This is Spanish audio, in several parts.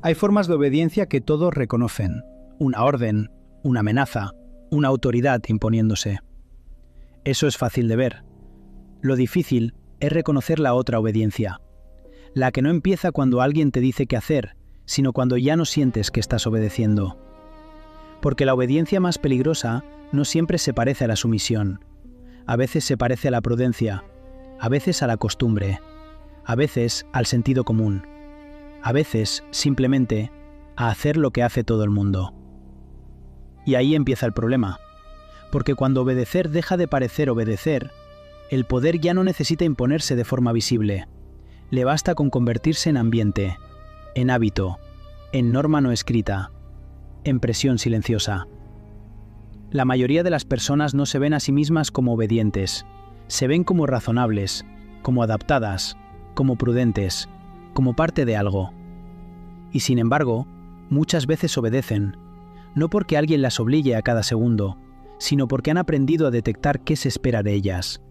Hay formas de obediencia que todos reconocen: una orden, una amenaza, una autoridad imponiéndose. Eso es fácil de ver. Lo difícil es reconocer la otra obediencia, la que no empieza cuando alguien te dice qué hacer, sino cuando ya no sientes que estás obedeciendo. Porque la obediencia más peligrosa no siempre se parece a la sumisión. A veces se parece a la prudencia, a veces a la costumbre, a veces al sentido común, a veces simplemente a hacer lo que hace todo el mundo. Y ahí empieza el problema, porque cuando obedecer deja de parecer obedecer, el poder ya no necesita imponerse de forma visible. Le basta con convertirse en ambiente, en hábito, en norma no escrita, en presión silenciosa. La mayoría de las personas no se ven a sí mismas como obedientes, se ven como razonables, como adaptadas, como prudentes, como parte de algo. Y sin embargo, muchas veces obedecen, no porque alguien las obligue a cada segundo, sino porque han aprendido a detectar qué se espera de ellas,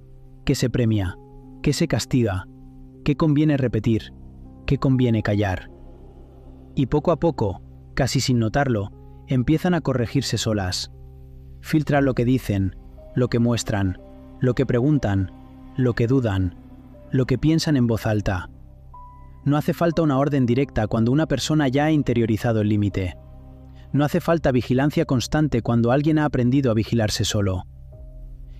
qué se premia, qué se castiga, qué conviene repetir, qué conviene callar. Y poco a poco, casi sin notarlo, empiezan a corregirse solas. Filtran lo que dicen, lo que muestran, lo que preguntan, lo que dudan, lo que piensan en voz alta. No hace falta una orden directa cuando una persona ya ha interiorizado el límite. No hace falta vigilancia constante cuando alguien ha aprendido a vigilarse solo.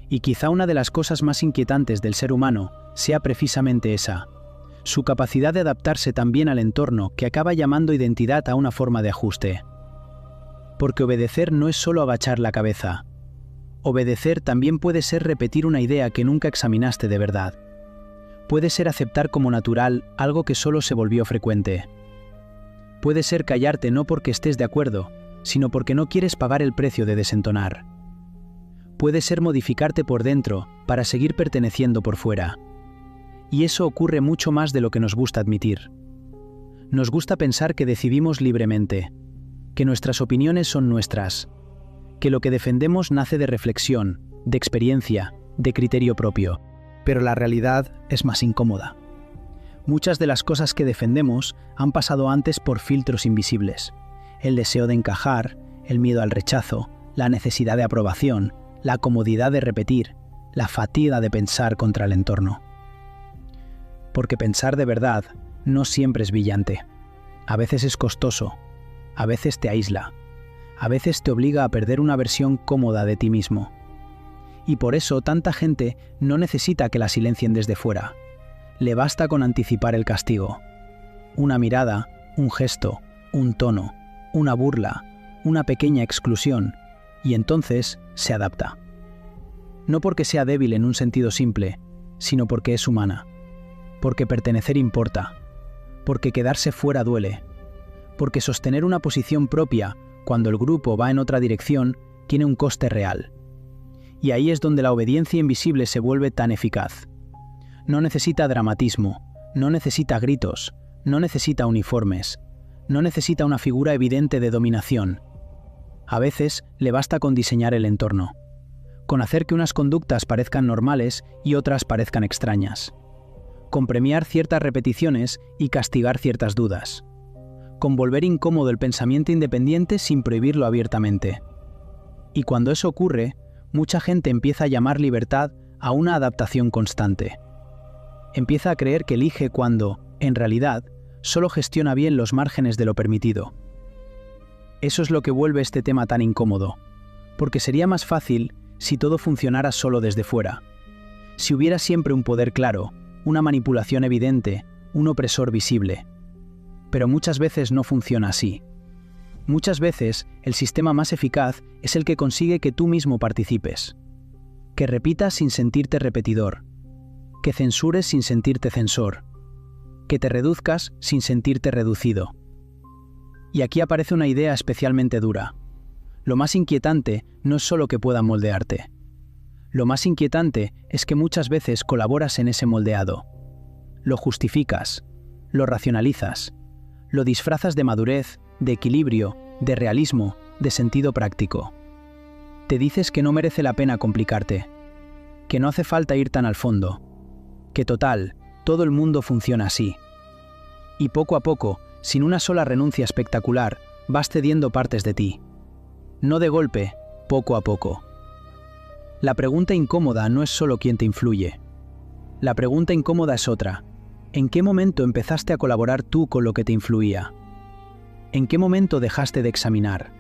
Y quizá una de las cosas más inquietantes del ser humano sea precisamente esa, su capacidad de adaptarse también al entorno que acaba llamando identidad a una forma de ajuste. Porque obedecer no es solo agachar la cabeza. Obedecer también puede ser repetir una idea que nunca examinaste de verdad. Puede ser aceptar como natural algo que solo se volvió frecuente. Puede ser callarte no porque estés de acuerdo, sino porque no quieres pagar el precio de desentonar. Puede ser modificarte por dentro para seguir perteneciendo por fuera. Y eso ocurre mucho más de lo que nos gusta admitir. Nos gusta pensar que decidimos libremente, que nuestras opiniones son nuestras, que lo que defendemos nace de reflexión, de experiencia, de criterio propio. Pero la realidad es más incómoda. Muchas de las cosas que defendemos han pasado antes por filtros invisibles. El deseo de encajar, el miedo al rechazo, la necesidad de aprobación, la comodidad de repetir, la fatiga de pensar contra el entorno. Porque pensar de verdad no siempre es brillante. A veces es costoso, a veces te aísla, a veces te obliga a perder una versión cómoda de ti mismo. Y por eso tanta gente no necesita que la silencien desde fuera. Le basta con anticipar el castigo. Una mirada, un gesto, un tono, una burla, una pequeña exclusión, y entonces se adapta. No porque sea débil en un sentido simple, sino porque es humana. Porque pertenecer importa. Porque quedarse fuera duele. Porque sostener una posición propia, cuando el grupo va en otra dirección, tiene un coste real. Y ahí es donde la obediencia invisible se vuelve tan eficaz. No necesita dramatismo, no necesita gritos, no necesita uniformes, no necesita una figura evidente de dominación. A veces le basta con diseñar el entorno, con hacer que unas conductas parezcan normales y otras parezcan extrañas, con premiar ciertas repeticiones y castigar ciertas dudas, con volver incómodo el pensamiento independiente sin prohibirlo abiertamente. Y cuando eso ocurre, mucha gente empieza a llamar libertad a una adaptación constante. Empieza a creer que elige cuando, en realidad, solo gestiona bien los márgenes de lo permitido. Eso es lo que vuelve este tema tan incómodo, porque sería más fácil si todo funcionara solo desde fuera. Si hubiera siempre un poder claro, una manipulación evidente, un opresor visible. Pero muchas veces no funciona así. Muchas veces, el sistema más eficaz es el que consigue que tú mismo participes. Que repitas sin sentirte repetidor. Que censures sin sentirte censor. Que te reduzcas sin sentirte reducido. Y aquí aparece una idea especialmente dura. Lo más inquietante no es solo que puedan moldearte. Lo más inquietante es que muchas veces colaboras en ese moldeado. Lo justificas, lo racionalizas, lo disfrazas de madurez, de equilibrio, de realismo, de sentido práctico. Te dices que no merece la pena complicarte, que no hace falta ir tan al fondo, que total, todo el mundo funciona así. Y poco a poco, sin una sola renuncia espectacular, vas cediendo partes de ti. No de golpe, poco a poco. La pregunta incómoda no es solo quién te influye. La pregunta incómoda es otra. ¿En qué momento empezaste a colaborar tú con lo que te influía? ¿En qué momento dejaste de examinar?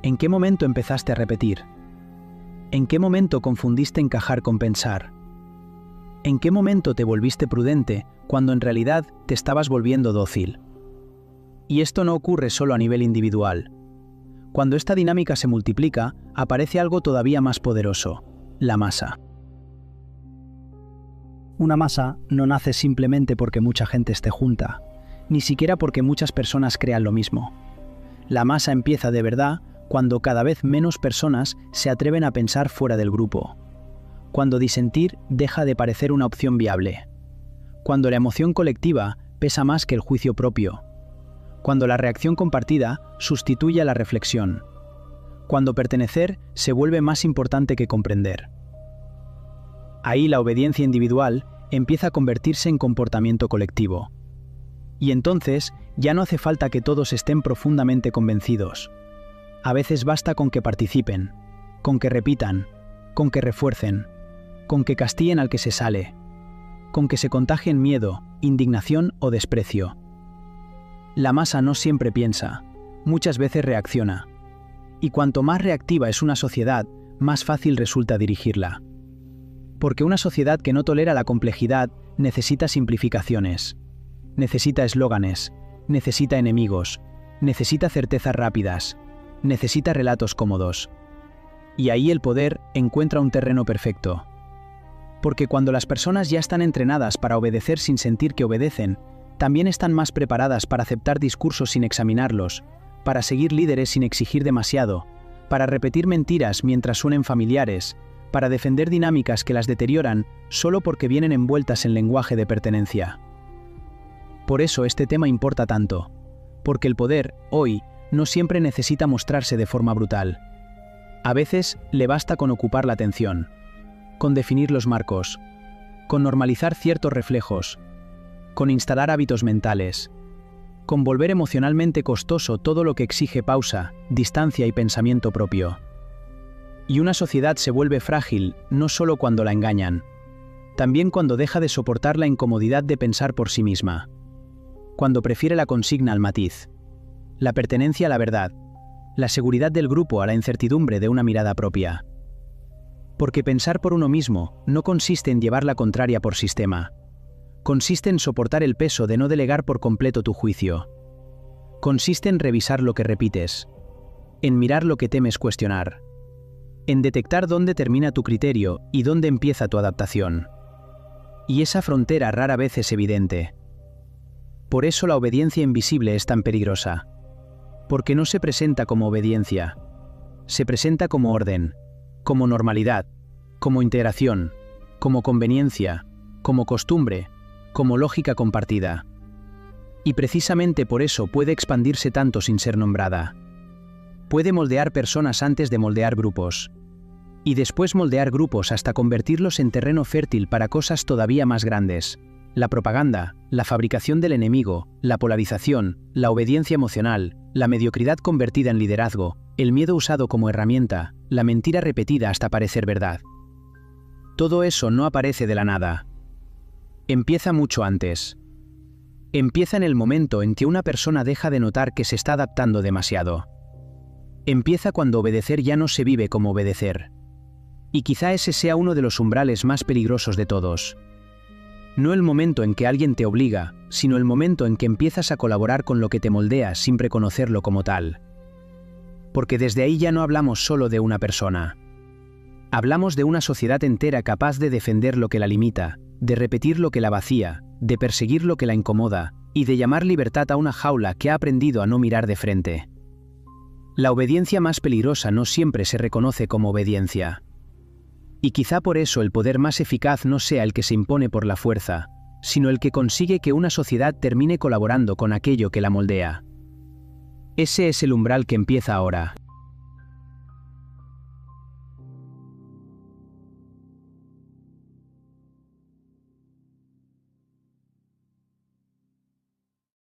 ¿En qué momento empezaste a repetir? ¿En qué momento confundiste encajar con pensar? ¿En qué momento te volviste prudente cuando en realidad te estabas volviendo dócil? Y esto no ocurre solo a nivel individual. Cuando esta dinámica se multiplica, aparece algo todavía más poderoso: la masa. Una masa no nace simplemente porque mucha gente esté junta, ni siquiera porque muchas personas crean lo mismo. La masa empieza de verdad cuando cada vez menos personas se atreven a pensar fuera del grupo. Cuando disentir deja de parecer una opción viable. Cuando la emoción colectiva pesa más que el juicio propio. Cuando la reacción compartida sustituye a la reflexión. Cuando pertenecer se vuelve más importante que comprender. Ahí la obediencia individual empieza a convertirse en comportamiento colectivo. Y entonces ya no hace falta que todos estén profundamente convencidos. A veces basta con que participen, con que repitan, con que refuercen, con que castiguen al que se sale, con que se contagien miedo, indignación o desprecio. La masa no siempre piensa, muchas veces reacciona. Y cuanto más reactiva es una sociedad, más fácil resulta dirigirla. Porque una sociedad que no tolera la complejidad necesita simplificaciones, necesita eslóganes, necesita enemigos, necesita certezas rápidas, necesita relatos cómodos. Y ahí el poder encuentra un terreno perfecto. Porque cuando las personas ya están entrenadas para obedecer sin sentir que obedecen, también están más preparadas para aceptar discursos sin examinarlos, para seguir líderes sin exigir demasiado, para repetir mentiras mientras suenen familiares, para defender dinámicas que las deterioran solo porque vienen envueltas en lenguaje de pertenencia. Por eso este tema importa tanto, porque el poder, hoy, no siempre necesita mostrarse de forma brutal. A veces le basta con ocupar la atención, con definir los marcos, con normalizar ciertos reflejos, con instalar hábitos mentales, con volver emocionalmente costoso todo lo que exige pausa, distancia y pensamiento propio. Y una sociedad se vuelve frágil no solo cuando la engañan, también cuando deja de soportar la incomodidad de pensar por sí misma, cuando prefiere la consigna al matiz, la pertenencia a la verdad, la seguridad del grupo a la incertidumbre de una mirada propia. Porque pensar por uno mismo no consiste en llevar la contraria por sistema. Consiste en soportar el peso de no delegar por completo tu juicio. Consiste en revisar lo que repites, en mirar lo que temes cuestionar, en detectar dónde termina tu criterio y dónde empieza tu adaptación. Y esa frontera rara vez es evidente. Por eso la obediencia invisible es tan peligrosa. Porque no se presenta como obediencia. Se presenta como orden, como normalidad, como integración, como conveniencia, como costumbre, como lógica compartida. Y precisamente por eso puede expandirse tanto sin ser nombrada. Puede moldear personas antes de moldear grupos. Y después moldear grupos hasta convertirlos en terreno fértil para cosas todavía más grandes. La propaganda, la fabricación del enemigo, la polarización, la obediencia emocional, la mediocridad convertida en liderazgo, el miedo usado como herramienta, la mentira repetida hasta parecer verdad. Todo eso no aparece de la nada. Empieza mucho antes. Empieza en el momento en que una persona deja de notar que se está adaptando demasiado. Empieza cuando obedecer ya no se vive como obedecer. Y quizá ese sea uno de los umbrales más peligrosos de todos. No el momento en que alguien te obliga, sino el momento en que empiezas a colaborar con lo que te moldea sin reconocerlo como tal. Porque desde ahí ya no hablamos solo de una persona. Hablamos de una sociedad entera capaz de defender lo que la limita, de repetir lo que la vacía, de perseguir lo que la incomoda, y de llamar libertad a una jaula que ha aprendido a no mirar de frente. La obediencia más peligrosa no siempre se reconoce como obediencia. Y quizá por eso el poder más eficaz no sea el que se impone por la fuerza, sino el que consigue que una sociedad termine colaborando con aquello que la moldea. Ese es el umbral que empieza ahora.